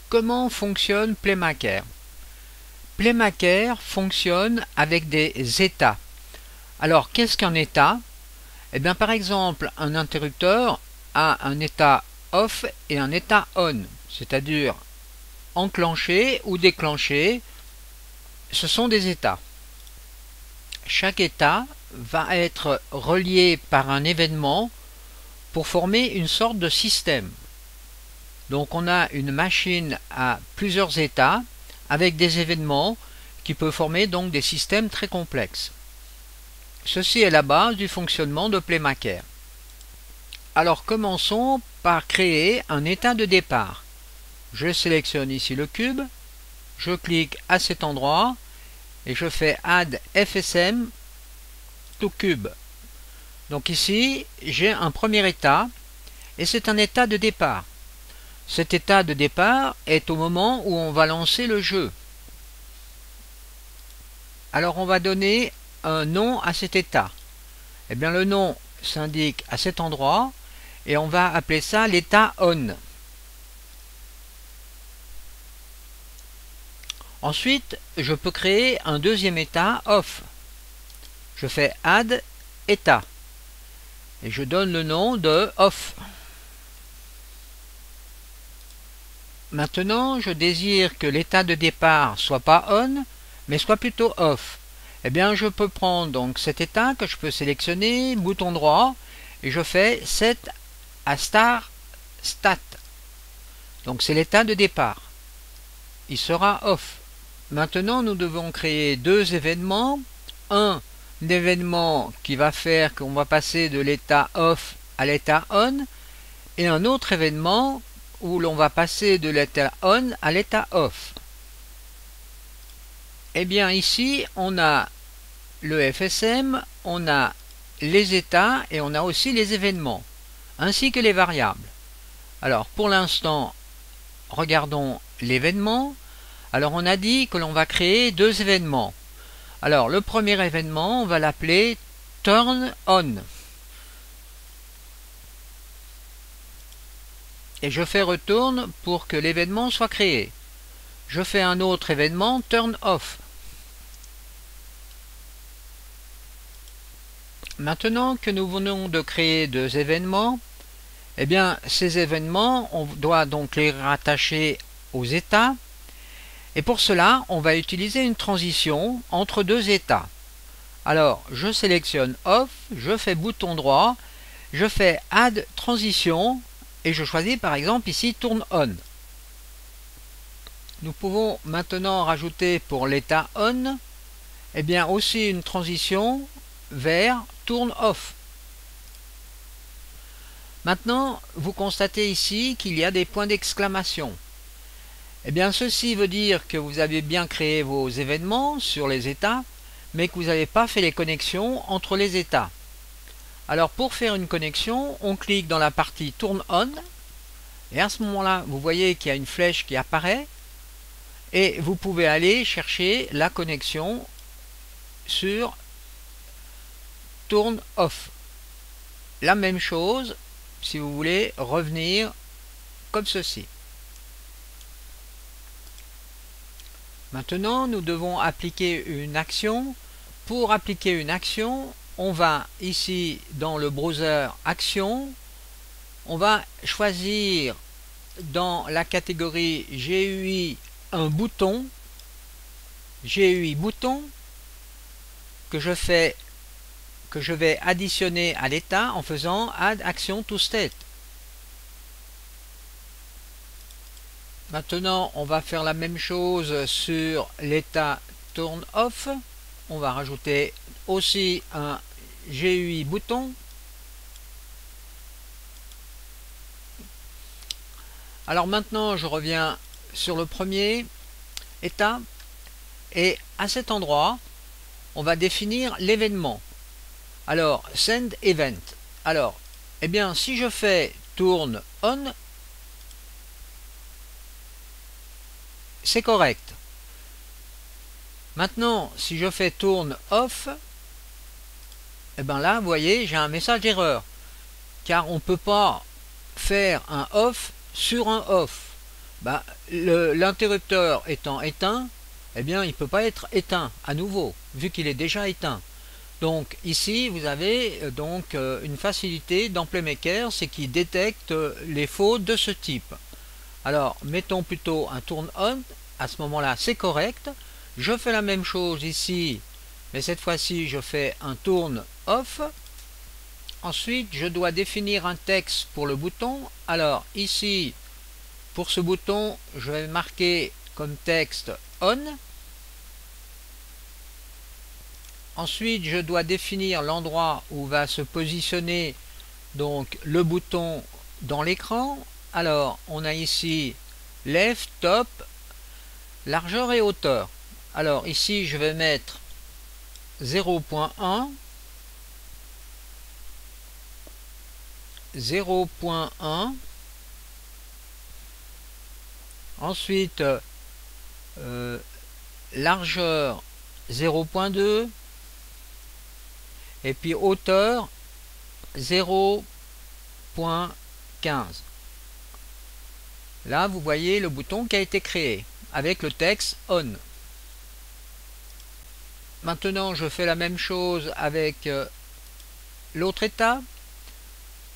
Comment fonctionne PlayMaker? PlayMaker fonctionne avec des états. Alors, qu'est-ce qu'un état? Eh bien, par exemple, un interrupteur a un état off et un état on, c'est-à-dire enclenché ou déclenché. Ce sont des états. Chaque état va être relié par un événement pour former une sorte de système. Donc on a une machine à plusieurs états avec des événements qui peuvent former donc des systèmes très complexes. Ceci est la base du fonctionnement de PlayMaker. Alors commençons par créer un état de départ. Je sélectionne ici le cube, je clique à cet endroit et je fais Add FSM to Cube. Donc ici j'ai un premier état et c'est un état de départ. Cet état de départ est au moment où on va lancer le jeu. Alors on va donner un nom à cet état. Eh bien le nom s'indique à cet endroit et on va appeler ça l'état on. Ensuite, je peux créer un deuxième état off. Je fais add état et je donne le nom de off. Maintenant, je désire que l'état de départ soit pas on, mais soit plutôt off. Eh bien, je peux prendre donc cet état que je peux sélectionner, bouton droit, et je fais set à stat. Donc c'est l'état de départ. Il sera off. Maintenant, nous devons créer deux événements. Un événement qui va faire qu'on va passer de l'état off à l'état on, et un autre événement où l'on va passer de l'état on à l'état off. Eh bien ici on a le FSM, on a les états et on a aussi les événements, ainsi que les variables. Alors pour l'instant, regardons l'événement. Alors on a dit que l'on va créer deux événements. Alors le premier événement, on va l'appeler Turn On. Et je fais retourne pour que l'événement soit créé. Je fais un autre événement Turn Off. Maintenant que nous venons de créer deux événements, eh bien ces événements, on doit donc les rattacher aux états. Et pour cela, on va utiliser une transition entre deux états. Alors, je sélectionne Off, je fais bouton droit, je fais Add Transition, et je choisis par exemple ici Turn On. Nous pouvons maintenant rajouter pour l'état On, eh bien aussi une transition vers Turn Off. Maintenant, vous constatez ici qu'il y a des points d'exclamation. Eh bien ceci veut dire que vous avez bien créé vos événements sur les états, mais que vous n'avez pas fait les connexions entre les états. Alors pour faire une connexion, on clique dans la partie Turn On, et à ce moment-là, vous voyez qu'il y a une flèche qui apparaît, et vous pouvez aller chercher la connexion sur Turn Off. La même chose, si vous voulez revenir comme ceci. Maintenant, nous devons appliquer une action. Pour appliquer une action, on va ici dans le browser Action, on va choisir dans la catégorie GUI un bouton, GUI bouton, que je vais additionner à l'état en faisant Add Action to State. Maintenant, on va faire la même chose sur l'état Turn Off. On va rajouter aussi un GUI bouton. Alors maintenant, je reviens sur le premier état et à cet endroit, on va définir l'événement. Alors, Send Event. Alors, eh bien, si je fais Turn On, c'est correct. Maintenant, si je fais Turn Off, et bien là, vous voyez, j'ai un message d'erreur. Car on ne peut pas faire un off sur un off. bah, l'interrupteur étant éteint, eh bien il ne peut pas être éteint à nouveau, vu qu'il est déjà éteint. Donc ici vous avez donc une facilité dans Playmaker, c'est qu'il détecte les fautes de ce type. Alors mettons plutôt un turn on, à ce moment-là c'est correct. Je fais la même chose ici, mais cette fois-ci je fais un turn off. Ensuite je dois définir un texte pour le bouton. Alors ici pour ce bouton je vais marquer comme texte on. Ensuite je dois définir l'endroit où va se positionner donc le bouton dans l'écran. Alors on a ici left, top, largeur et hauteur. Alors ici je vais mettre 0.1, 0.1. Ensuite largeur 0.2 et puis hauteur 0.15. Là vous voyez le bouton qui a été créé avec le texte on. Maintenant je fais la même chose avec l'autre état.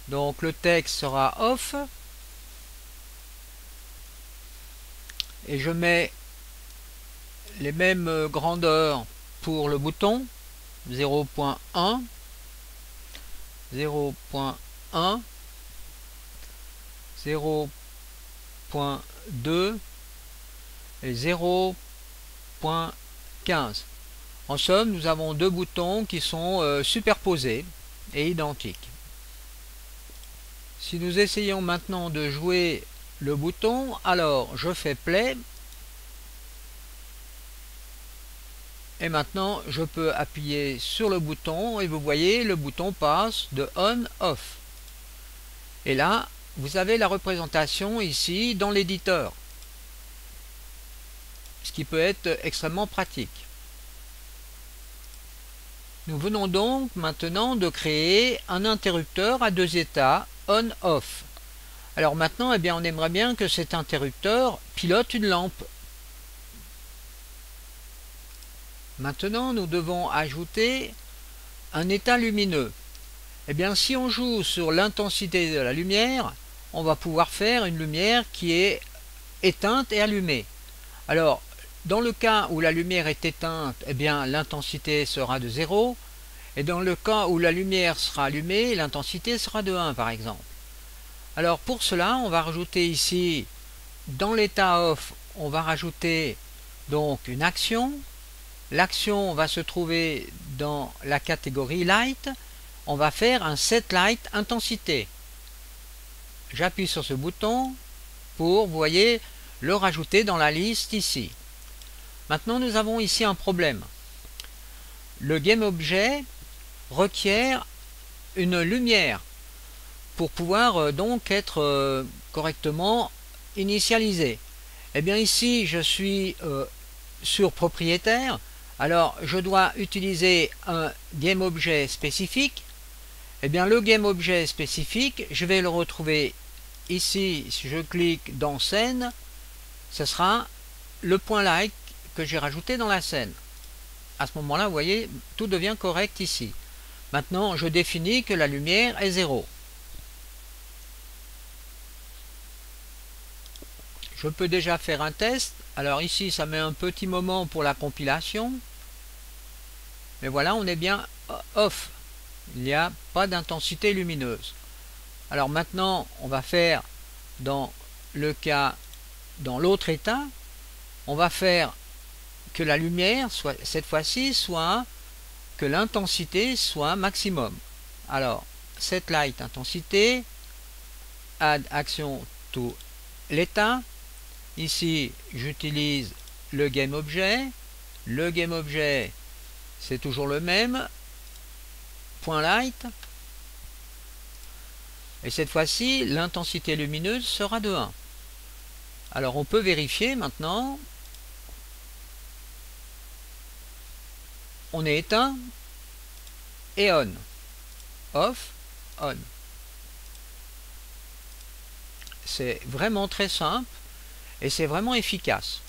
Donc le texte sera off et je mets les mêmes grandeurs pour le bouton 0.1, 0.1, 0.2 et 0.15. En somme, nous avons deux boutons qui sont superposés et identiques. Si nous essayons maintenant de jouer le bouton, alors je fais play. Et maintenant, je peux appuyer sur le bouton et vous voyez, le bouton passe de on, off. Et là, vous avez la représentation ici dans l'éditeur. Ce qui peut être extrêmement pratique. Nous venons donc maintenant de créer un interrupteur à deux états, on, off. Alors maintenant, eh bien, on aimerait bien que cet interrupteur pilote une lampe. Maintenant, nous devons ajouter un état lumineux. Eh bien, si on joue sur l'intensité de la lumière, on va pouvoir faire une lumière qui est éteinte et allumée. Alors, dans le cas où la lumière est éteinte, eh bien, l'intensité sera de 0. Et dans le cas où la lumière sera allumée, l'intensité sera de 1, par exemple. Alors, pour cela, on va rajouter ici, dans l'état off, on va rajouter donc une action. L'action va se trouver dans la catégorie light. On va faire un set light intensité. J'appuie sur ce bouton pour, vous voyez, le rajouter dans la liste ici. Maintenant, nous avons ici un problème. Le GameObjet requiert une lumière pour pouvoir donc être correctement initialisé. Eh bien ici, je suis sur propriétaire. Alors, je dois utiliser un GameObjet spécifique. Eh bien, le GameObjet spécifique, je vais le retrouver ici. Si je clique dans scène, ce sera le point like que j'ai rajouté dans la scène. À ce moment-là, vous voyez, tout devient correct ici. Maintenant, je définis que la lumière est 0. Je peux déjà faire un test. Alors ici, ça met un petit moment pour la compilation. Mais voilà, on est bien off. Il n'y a pas d'intensité lumineuse. Alors maintenant, on va faire dans le cas, dans l'autre état, on va faire que la lumière, soit, cette fois-ci, soit que l'intensité soit maximum. Alors, set light intensité, add action to l'état. Ici, j'utilise le GameObjet. Le GameObjet, c'est toujours le même. Point light. Et cette fois-ci, l'intensité lumineuse sera de 1. Alors, on peut vérifier maintenant. On est éteint et on. Off, on. C'est vraiment très simple. et c'est vraiment efficace.